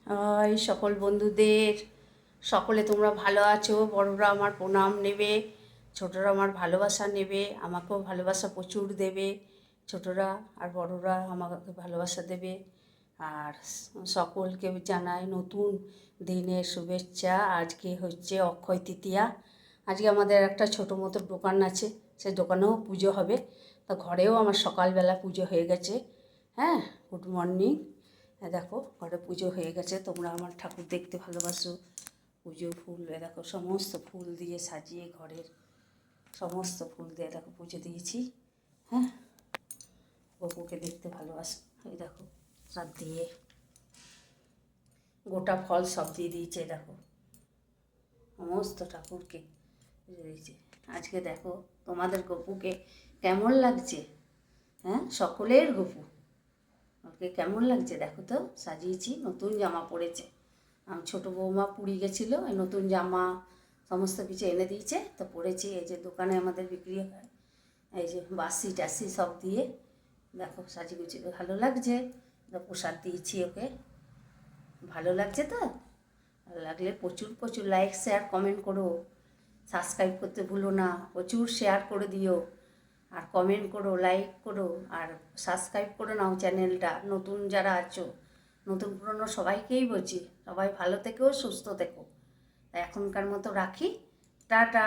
এই সকল বন্ধুদের, সকলে তোমরা ভালো আছো। বড়রা আমার প্রণাম নেবে, ছোটরা আমার ভালোবাসা নেবে, আমাকেও ভালোবাসা প্রচুর দেবে। ছোটরা আর বড়রা আমাকে ভালোবাসা দেবে। আর সকলকে জানাই নতুন দিনের শুভেচ্ছা। আজকে হচ্ছে অক্ষয় তৃতীয়া। আজকে আমাদের একটা ছোটো মতো দোকান আছে, সেই দোকানেও পুজো হবে। তা ঘরেও আমার সকালবেলা পুজো হয়ে গেছে। হ্যাঁ, গুড মর্নিং। দেখো ঘরে পুজো হয়ে গেছে। তোমরা আমার ঠাকুর দেখতে ভালোবাসো, পুজো ফুল দেখো সমস্ত ফুল দিয়ে সাজিয়ে, ঘরের সমস্ত ফুল দিয়ে দেখো পুজো দিয়েছি। হ্যাঁ, গপুকে দেখতে ভালোবাসো। এই দেখো সব দিয়ে গোটা ফল সব দিয়ে দিয়েছে, দেখো সমস্ত ঠাকুরকে পুজো দিয়েছে। আজকে দেখো তোমাদের গপুকে কেমন লাগছে। হ্যাঁ, সকলের গপু ওকে কেমন লাগছে দেখো তো। সাজিয়েছি, নতুন জামা পরেছে। আমার ছোটো বৌমা পুরী গেছিলো, এই নতুন জামা সমস্ত কিছু এনে দিয়েছে, তো পরেছি। এই যে দোকানে আমাদের বিক্রি হয়, এই যে বাসি টাসি সব দিয়ে দেখো সাজিয়ে গুছিয়ে ভালো লাগছে। প্রসাদ দিয়েছি ওকে, ভালো লাগছে তো। ভালো লাগলে প্রচুর প্রচুর লাইক শেয়ার কমেন্ট করো, সাবস্ক্রাইব করতে ভুলো না, প্রচুর শেয়ার করে দিও, আর কমেন্ট করো, লাইক করো, আর সাবস্ক্রাইব করে নাও চ্যানেলটা। নতুন যারা আছো, নতুন পুরনো সবাইকেই বলছি, সবাই ভালো থেকো, সুস্থ থেকো। এখনকার মতো রাখি, টাটা।